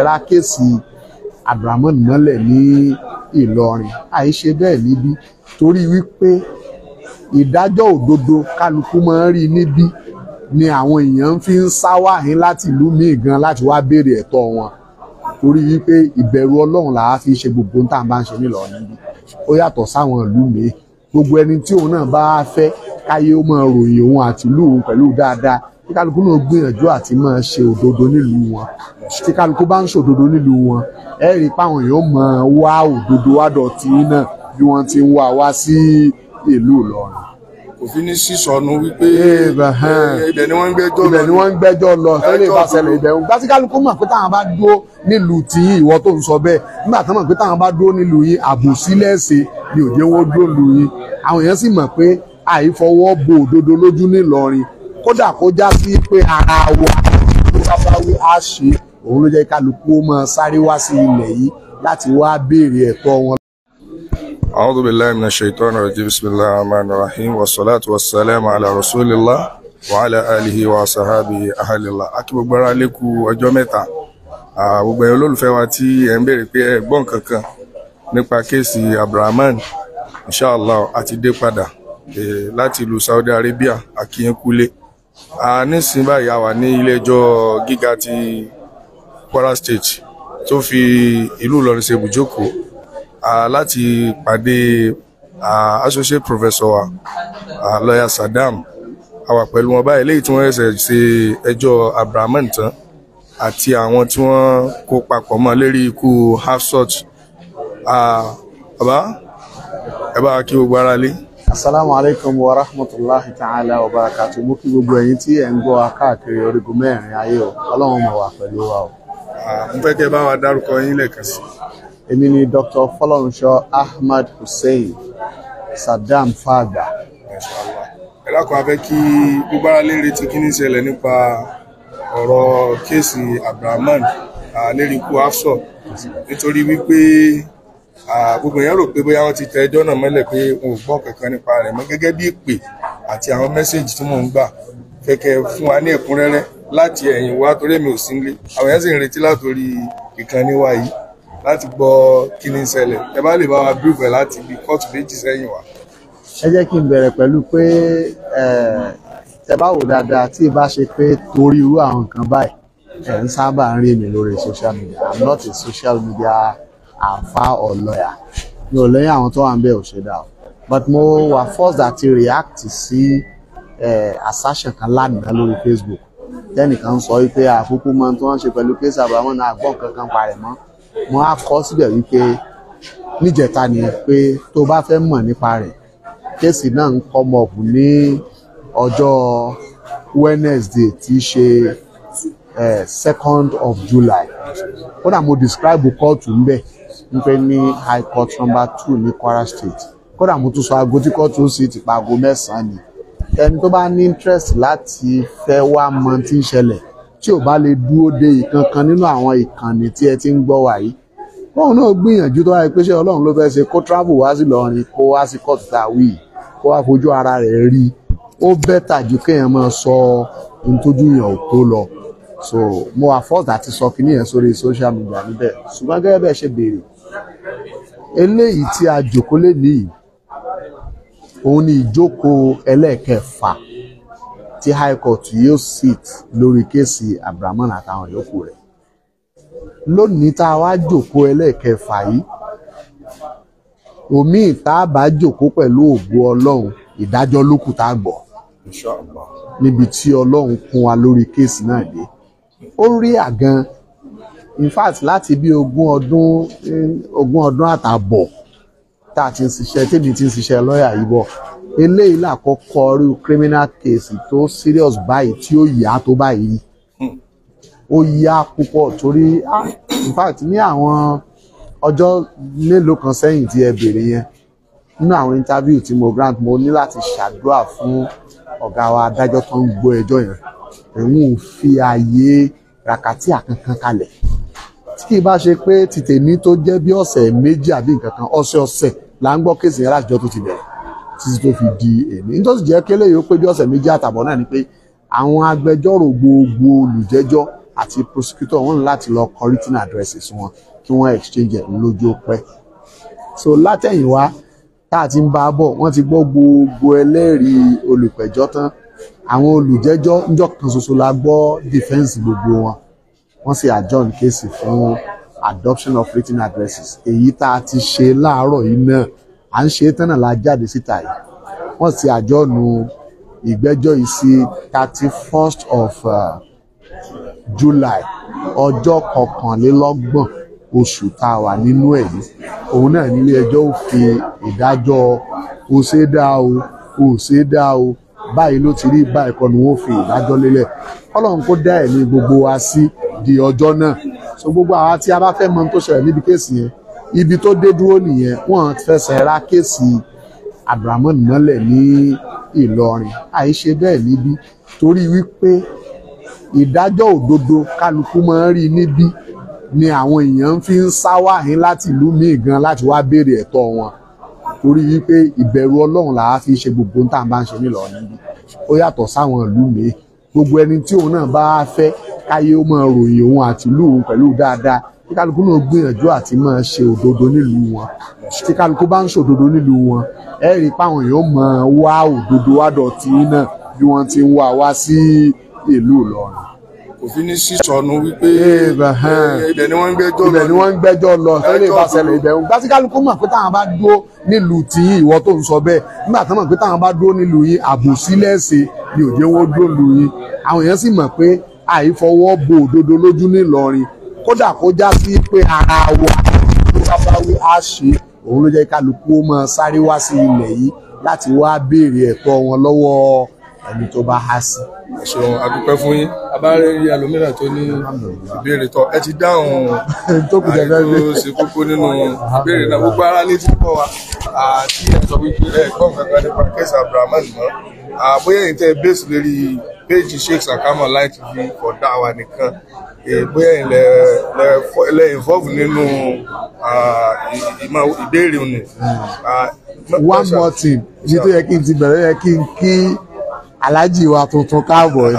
ra kéèsì Abdulrahman mọ́lẹ̀ ní Ìlọrin àìṣe bẹ́ẹ̀ níbí torí wípé ìdájọ́ òdodo kálukú máa ń rí níbí ni àwọn èèyàn fi ń sáwáhín láti ìlú míì gan láti wá béèrè ẹ̀tọ́ wọn torí wípé ìbẹ̀rù Ọlọ́run làá fi ṣe gbogbo tá à ń bá ń ṣe nílọrin níbí ó yàtọ̀ sáwọn ìlú míì gbogbo ẹni tí òun náà bá fẹ́ káyé ó máa ròyìn òun àti ìlú òun pẹ̀lú dáadáa tí kálukú náà gbìyànjú àti máa ṣe òdodo nílùú wọn tí kálukú bá ń ṣòdodo nílùú wọn ẹ rí i páwọn èèyàn máa wá òdodo wádọ̀ tí náà bí wọ́n ti ń wá sí ìlú Ìlọrin. Kò fi ní sísọnù wípé ibẹ̀ ni wọ́n ń gbẹ́jọ́ lọ tẹ́lẹ̀ bá ṣẹlẹ̀ ibẹ̀ ń gbá tí kálukú mọ̀ pé táwọn bá dúró nílùú tí ìwọ tó ń sọ bẹ́ẹ̀ nígbà tó mọ̀ pé táwọn bá dúró nílùú yín àbòsí lẹ́sẹ̀ ni òjé wọn dúró nílùú yín àwọn èèyàn sì mọ̀ pé àìfọwọ́ bo òdodo lójú nílọrin kódà kó já sí pé ara wa ló bá bá wí á ṣe òun ló jẹ́ kálukú ó máa sáré wá sí ilẹ̀ yìí láti wá béèrè ẹ̀tọ́ wọn. A'udhu billahi minash shaitani rajim. Bismillahir rahmanir rahim. Wassalatu wassalamu ala rasulillah wa ala alihi wa sahabihi ahlillah. Akí gbogbo ara lékú ọjọ́ mẹ́ta. Gbogbo ẹ̀yin olólùfẹ́ wa tí ẹ ń béèrè pé ẹ gbọ́ nǹkan kan nípa kéèsì Abdulrahman. Inshallah àti dé padà láti ìlú Saudi Arabia akíyẹnkúlé. Nísìnyí báyìí a wà ní ilé ẹjọ́ gíga ti Kwara State tó fi ìlú Ìlọrin ṣe ibùjókòó láti pàdé associate professor wa lawyer Saddam a wà pẹ̀lú wọn báyìí léyìí tí wọ́n ṣe ẹjọ́ Abdulrahman tán àti àwọn tí wọ́n kó papọ̀ mọ́ lérí ikú Hafsat. Bàbá ẹ bá kí gbogbo ara lé. Assalamu alaikum wa rahmatullahi ta'ala wa barakatuh. Mo kí gbogbo ẹ̀yin tí ẹ̀ ń gbọ́ wa káàkiri orígun mẹ́rin ayé o Ọlọ́run mọ̀ wà pẹ̀lú wa o. Mo fẹ́ kẹ́ bá wa dárúkọ yín lẹ́ẹ̀kan sí. Èmi ni Dr. Fọlọ́runṣọ́ Ahmad Hussein Saddam Fagba. Ẹ dákun a fẹ́ kí gbogbo ara lè retí kí ní ṣẹlẹ̀ nípa ọ̀rọ̀ kéèsì Abdulrahman lérí ikú Hafsat nítorí wípé gbogbo èèyàn rò pé bóyá wọ́n ti tẹ ẹjọ́ náà mọ́lẹ̀ pé wọn ò gbọ́ kankan nípa rẹ̀ mọ́ gẹ́gẹ́ bí ìpè àti àwọn mẹ́sẹ̀jì tí mò ń gbà kẹ́kẹ́ fún wa ní ẹ̀kúnrẹ́rẹ́ láti ẹ̀yìn wá torí èmi ò sí nílé àwọn èèyàn sì ń retí látòrí ìkànnì wa yìí láti gbọ́ kí ni ṣẹlẹ̀ ẹ bá lè bá wa brief ẹ̀ láti bí kóòtù méjì sẹ́yìn wá. Ẹ jẹ́ kí n bẹ̀rẹ̀ pẹ̀lú pé ẹ bá wò dáadáa tí ì bá ṣe pé torí irú àwọn nǹkan báyìí ẹ̀ ń sábà ń rí mi lórí social media. I'm not a social media àfá or lawyer mi ò lẹ́yìn àwọn tó wà ń bẹ̀ ò ṣe dá o but mo wà forced àti react sí assertion kan lánàá lórí Facebook tẹ́nìkan sọ wípé àkókò mọ tí wọ́n ṣe pẹ̀lú kéésì Abdulrahman náà àgbọ̀n kankan parẹ̀ mọ́ mo á kọ síbẹ̀ wípé níjẹta ni pé tó bá fẹ́ mọ̀ nípa rẹ̀ kéésì náà ń come up ní ọjọ́ Wednesday tí í ṣe 2nd of July kódà mo describe kóòtù ń bẹ̀ ń pè ní High Court number 2 ní Kwara State kódà mo tún sọ aago tí kóòtù sì ti pa aago 9 ni ẹni tó bá ní interest láti fẹ́ wá mọ tí ń ṣẹlẹ̀ tí ò bá lè dúró de ìkankan nínú àwọn ìkànnì tí ẹ ti ń gbọ́ wà yìí wọn náà gbìyànjú tó wáyé pé ṣé Ọlọ́run ló fẹ́ ṣe kó travel wá sí Ìlọrin kó wá sí kóòtù tá a wí kó wá fojú ara rẹ̀ rí ó bẹ́tà ju kéèyàn máa sọ ohun tójú yàn ò tó lọ so mo wà forced àti sọ kíní yẹn sórí social media níbẹ̀ ṣùgbọ́n gẹ́gẹ́ bẹ́ẹ̀ ṣe béèrè eléyìí tí a jòkó lé nìyí òun ni ìjókòó ẹlẹ́ẹ̀kẹfà tí High Court yóò sit lórí kéèsì Abdulrahman àtàwọn yòókù rẹ̀ lónìí tá a wá jòkó ẹlẹ́ẹ̀kẹfà yìí omi ìta bá jòkó pẹ̀lú ògo Ọlọ́run ìdájọ́ lókù tá a gbọ́ níbi tí Ọlọ́run kún wa lórí kéèsì náà dé ó rí àgan in fact láti bí ogún ọdún àtàbọ̀ tá a ti ń ṣiṣẹ́ tèmi ti ń ṣiṣẹ́ lọ́ọ̀yà yìí bọ̀ eléyìí làkọ́kọ́ rí criminal case tó serious báyìí tí ó yá tó báyìí ó yá púpọ̀ torí in fact ní àwọn ọjọ́ mélòó kan sẹ́yìn tí ẹ béèrè yẹn nínú àwọn interview tí mo grant mo ní láti ṣàdúrà fún ọ̀gá wa adájọ́ tó ń gbọ́ ẹjọ́ yẹn òun ò fi ààyè ràkàtíà kankan kalẹ̀ tí kì í bá ṣe pé tìtèmí tó jẹ́ bí ọ̀sẹ̀ méjì àbí nǹkan kan ọ̀sẹ̀ là ń gbọ́ kéèsì yẹn láti jọ́ tó ti bẹ̀rẹ̀ títí tó fi di èmi nítorí jẹ́ kélé yìí ó pé bí ọ̀sẹ̀ méjì àtàbọ̀ náà ni pé àwọn agbẹjọ́rò gbogbo olùjẹ́jọ́ àti prosecutor wọ́n ní láti lọ kọ written addresses wọn kí wọ́n exchange ẹ̀ lójú pẹ́. So látẹ̀yìnwá tá a ti ń bá a bọ̀ wọ́n ti gbọ́ gbogbo ẹlẹ́rìí olùpẹ̀jọ́ tán, àwọn olùjẹ́jọ́ níjọ́ kan ṣoṣo la gbọ́ defence gbogbo wọn, wọ́n sì adjourn kéèsì fún adoption of written addresses. Èyí tá a ti ṣe láàárọ̀ yìí náà à ń ṣe tán náà la jáde síta yìí, wọ́n sì adjourn ìgbẹ́jọ́ yìí sí 31st of July, ọjọ́ 21 oṣù tá a wà nínú ẹ̀ yìí. Òun náà nílé ẹjọ́ ò fi ìdájọ́ ó ṣe dá o ó ṣe dá o báyìí ló ti rí báyìí kọ́ ni wọ́n fi ìdájọ́ lélẹ̀. Ọlọ́run kó dá ẹ̀mí gbogbo wa sí di ọjọ́ náà. So gbogbo àwa tí a bá fẹ́ mọ ohun tó ṣẹlẹ̀ níbi kéèsì yẹn, ibi tó dé dúró nìyẹn. Wọ́n fẹsẹ̀ ra kéèsì Abdulrahman mọ́lẹ̀ ní Ìlọrin, àìṣe bẹ́ẹ̀ níbí torí wípé ìdájọ́ òdodo kálukú máa ń rí níbí ni àwọn èèyàn fi ń sáwáhín láti ìlú míì gan láti wá béèrè ẹ̀tọ́ wọn, torí wípé ìbẹ̀rù Ọlọ́run làá fi ṣe gbogbo ohun tá à ń bá ń ṣe nílọrin níbí. Ó yàtọ̀ sáwọn ìlú míì. Gbogbo ẹni tí òun náà bá fẹ́ káyé ó máa ròyìn òun àti ìlú òun pẹ̀lú dáadáa, tí kálukú náà gbìyànjú àti máa ṣe òdodo nílùú wọn. Tí kálukú bá ń ṣòdodo nílùú wọn, ẹ rí i páwọn èèyàn máa wá òdodo wádọ̀ tí náà bí wọ́n ti ń wá sí ìlú Ìlọrin. Kò fi ní sísọnù wípé ibẹ̀ ni wọ́n ń gbẹ́jọ́ lọ tẹ́lẹ̀ bá ṣẹlẹ̀ ibẹ̀. Gbàtí kálukú mọ̀ pé táwọn bá dúró nílùú tí ìwọ tó ń sọ bẹ́ẹ̀, nígbà tí wọ́n mọ̀ pé táwọn bá dúró nílùú yín àbòsí lẹ́sẹ̀ ni òjé wọn dúró nílùú yín. Àwọn èèyàn sì mọ̀ pé àìfọwọ́ bo òdodo lójú nílọrin, kódà kó já sí pé ara wa ló bá bá wí á ṣe. Òun ló jẹ́ kálukú ó máa sáré wá sí ilẹ̀ yìí láti wá béèrè ẹ̀tọ́ wọn lọ́wọ́ ẹni tó bá há sí. Ṣeun, adúpẹ́ fún yín. Abárẹ́rí ẹlòmíràn tó ní ìbéèrè tọ́ ẹ ti dáhùn tó kù jẹ́ tó ṣe kókó nínú ìbéèrè náà. Gbogbo ara létí pọ̀ wá àti ẹ̀sọ́ wípé ẹ̀kọ́ kankan nípa kẹ́sì Abdulrahman mọ́. Bóyá èyí tẹ́ bẹ́ẹ̀sì lórí péjì Sheikh Sakama Online TV for dáwà nìkan, bóyá ilẹ̀ involve nínú ìbéèrè òní. One more thing, ibi tó yẹ kí n ti bẹ̀rẹ̀ yẹ kí n kí aláàjì wa tuntun káàbọ̀ ni,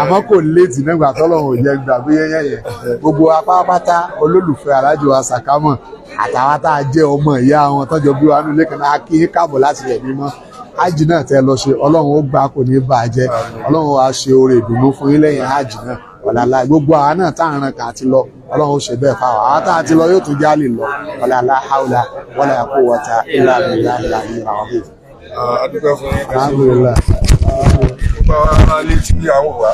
àmọ́ kò léètì nígbà tọ́lọ́run ò jẹ́ gbà bí yẹ́yẹ́ yẹn. Gbogbo apápátá olólùfẹ́ aláàjì wa Sakama àtàwọn tá a jẹ́ ọmọ ìyá wọn tọ́jọ́ bí wa nílé kan náà kí káàbọ̀ láti rẹ̀ mímọ́. Hájì náà tẹ́ lọ ṣe, Ọlọ́run ó gbà kò ní bàjẹ́, Ọlọ́run á ṣe oore ìdùnnú fún yín lẹ́yìn hájì náà. Ọ̀làlá gbogbo àwa náà tá à ń ran kà àti lọ, Ọlọ́run ó ṣe bẹ́ẹ̀ fáwọn àwa tá a ti lọ yóò tún jálè lọ. Ọ̀làlá haúlà wala quwwata illa billahi al-aliyyil. Adúpẹ́ fún yín. Alhamdulillah. Gbogbo ara létí àwọn wà.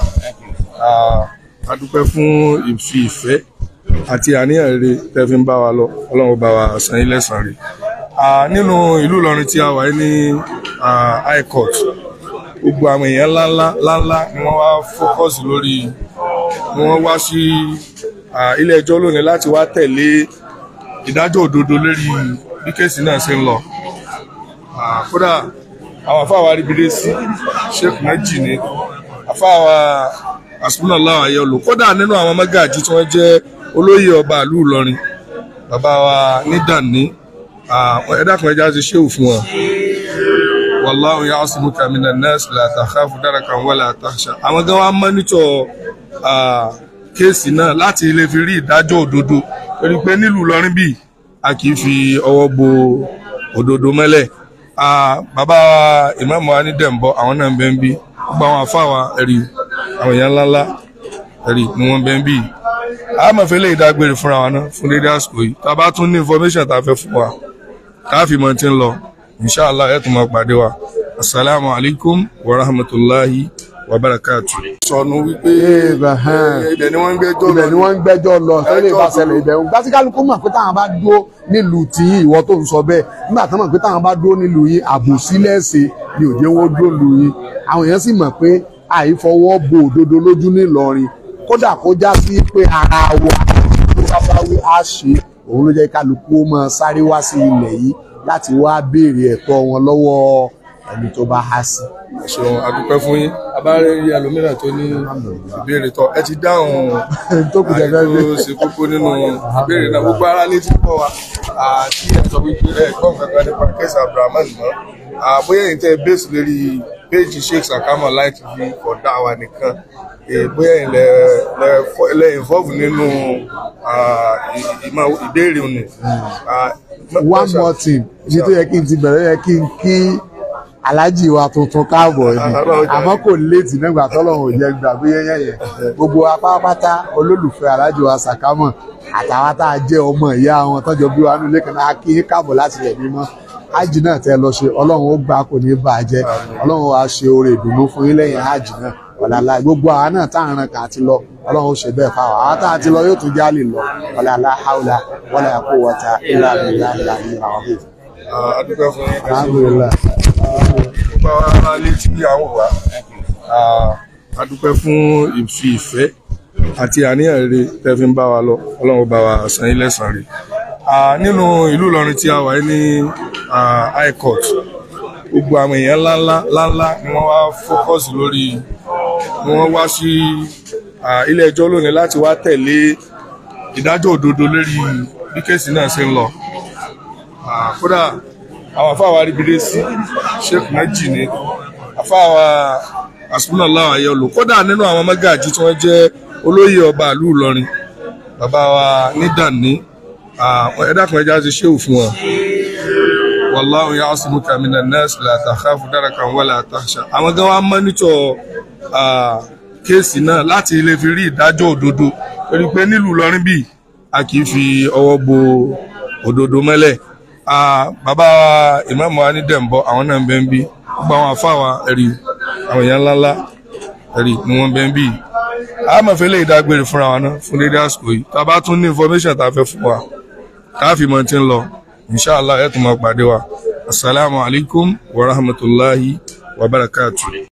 Adúpẹ́ fún ìfẹ́ àti àníyàn rere tẹ́ fi ń bá wa lọ. Ọlọ́run bá wa san yín lẹ́san rẹ̀. Nínú ìlú Ìlọrin tí a wà ní High Court, gbogbo àwọn èèyàn ńláńlá ni wọ́n wá fókọ́sì lórí, ni wọ́n wá sí ilé ẹjọ́ lónìí láti wá tẹ̀lé ìdájọ́ òdodo lórí bí kéèsì náà ṣe ń lọ. Kódà àwọn àfáàwà ríbidé sí Sheikh méjì ní àfáàwà Hasbunallahu wa ni'mal wakeel. Kódà nínú àwọn mọ́gàjí tí wọ́n jẹ́ olóyè ọba ìlú Ìlọrin, bàbá wa nídàní, ẹ̀dàkùn ẹja ti ṣéwù fún wọn. Wallahu ya'simuka minan nas la takhafu darakan wala takhsha. Àwọn gan wa mọ́nítọ̀ kéèsì náà láti lè fi rí ìdájọ́ òdodo, torí pé nílùú Ìlọrin bíi a kì í fi ọwọ́ bo òdodo mọ́lẹ̀. Bàbá ìmáàmù wa ní Dẹ̀mbọ́, àwọn náà ń bẹ ń bí. Gbogbo àwọn àfáàwà ẹ̀rí àwọn èèyàn ńláńlá ẹ̀rí ni wọ́n bẹ ń bí. A máa fẹ́ lè dágbére fúnra wa náà fún dédé àsìkò yìí. Tá a bá tún ní information tá a fẹ́ fún wa, ká fi mọ̀ tí ń lọ. Inshallah ẹ tún máa pàdé wa. Assalamu alaikum wa rahmatullahi wa barakatuh. Sọnù wípé ibẹ̀ ni wọ́n ń gbẹ́jọ́ lọ tẹ́lẹ̀ bá ṣẹlẹ̀ ibẹ̀. Gbàtí kálukú mọ̀ pé táwọn bá dúró nílùú tí ìwọ tó ń sọ bẹ́ẹ̀, nígbà tí wọ́n mọ̀ pé táwọn bá dúró nílùú yín àbòsí lẹ́sẹ̀ ni òjé wọn dúró nílùú yín. Àwọn èèyàn sì mọ̀ pé àìfọwọ́ bo òdodo lójú nílọrin, kódà kó já sí pé ara wa ló bá bá wí á ṣe. Òun ló jẹ́ kálukú ó máa sáré wá sí ilẹ̀ yìí láti wá béèrè ẹ̀tọ́ wọn lọ́wọ́ ẹni tó bá há sí. Ṣeun, adúpẹ́ fún yín. Abárẹ́rí ẹlòmíràn tó ní ìbéèrè tọ́ ẹ ti dáhùn tó kù jẹ́ tó ṣe kókó nínú ìbéèrè náà. Gbogbo ara létí pọ̀ wá àti ẹ̀sọ́ wípé ẹ̀kọ́ kankan nípa kẹ́sì Abdulrahman mọ́. Bóyá èyí tẹ́ bẹ́ẹ̀sì lórí péjì Sheikh Sakama Online TV for dáwà nìkan bóyá ilẹ̀ involve nínú ìbéèrè òní. One more thing ibi tó yẹ kí n ti bẹ̀rẹ̀ yẹ kí n kí aláàjì wa tuntun káàbọ̀ ni àmọ́ kò léètì nígbà tọ́lọ́run ò jẹ́ gbàgbé yẹn gbogbo apápátá olólùfẹ́ aláàjì wa Sakama àtàwọn tá a jẹ́ ọmọ ìyá wọn tọ́jọ́ bí wa nílé kan náà kí káàbọ̀ láti rẹ̀ mímọ́ hajj náà tẹ́ lọ ṣe ọlọ́run ó gbà kò ní bàjẹ́ ọlọ́run á ṣe oore ìdùnnú fún yín lẹ́yìn hajj náà ọ̀làlá gbogbo àwọn náà tá à ń ran kà àti lọ ọlọ́run ó ṣe bẹ́ẹ̀ fáwọn àwọn tá à ti lọ yóò tún jálè lọ ọ̀làlá haúlà wala quwwata illa billahi al-aliyyil adúpẹ́ fún yín. alhamdulillah. Gbogbo àwọn ará ilé tí àwọn wà adúpẹ́ fún ìfẹ́ àti àníyàn rere tẹ́ fi ń bá wa lọ ọlọ́run bá wa san yín lẹ́san rẹ̀. Nínú ìlú Ìlọrin tí a wà ní high court gbogbo àwọn èèyàn ńláńlá ni wọ́n wá focus lórí ni wọ́n wá sí ilé ẹjọ́ lónìí láti wá tẹ̀lé ìdájọ́ òdodo lórí bí kéèsì náà ṣe ń lọ. Kódà àwọn afáwa ríbidé sí Sheikh méjì ní afáwa Hasbunallahu wa ni'mal wakeel kódà nínú àwọn mọ́gàjí tí wọ́n jẹ́ olóyè ọba ìlú Ìlọrin bàbá wa nídàní ẹ̀dàkùn ẹja ti ṣéwù fún wọn. Wallahu ya'simuka minan nas la takhafu darakan wala takhsha. Àwọn gan wa mọ́nítọ̀ kéèsì náà láti lè fi rí ìdájọ́ òdodo torí pé nílùú Ìlọrin bíi a kì í fi ọwọ́ bo òdodo mọ́lẹ̀. Bàbá ìmáàmù wa ní Dẹ̀mbọ́ àwọn náà ń bẹ ń bí gbogbo àwọn àfáwà ẹ̀rí àwọn èèyàn ńláńlá ẹ̀rí ni wọ́n bẹ ń bí. A máa fẹ́ lè dágbére fúnra wa náà fún dédé àsìkò yìí tá a bá tún ní information tá a fẹ́ fún wa káàfì mọ́ tí ń lọ inshallah ẹ̀ tún máa pàdé wa. Assalamu alaikum wa rahmatullahi wa barakatuh.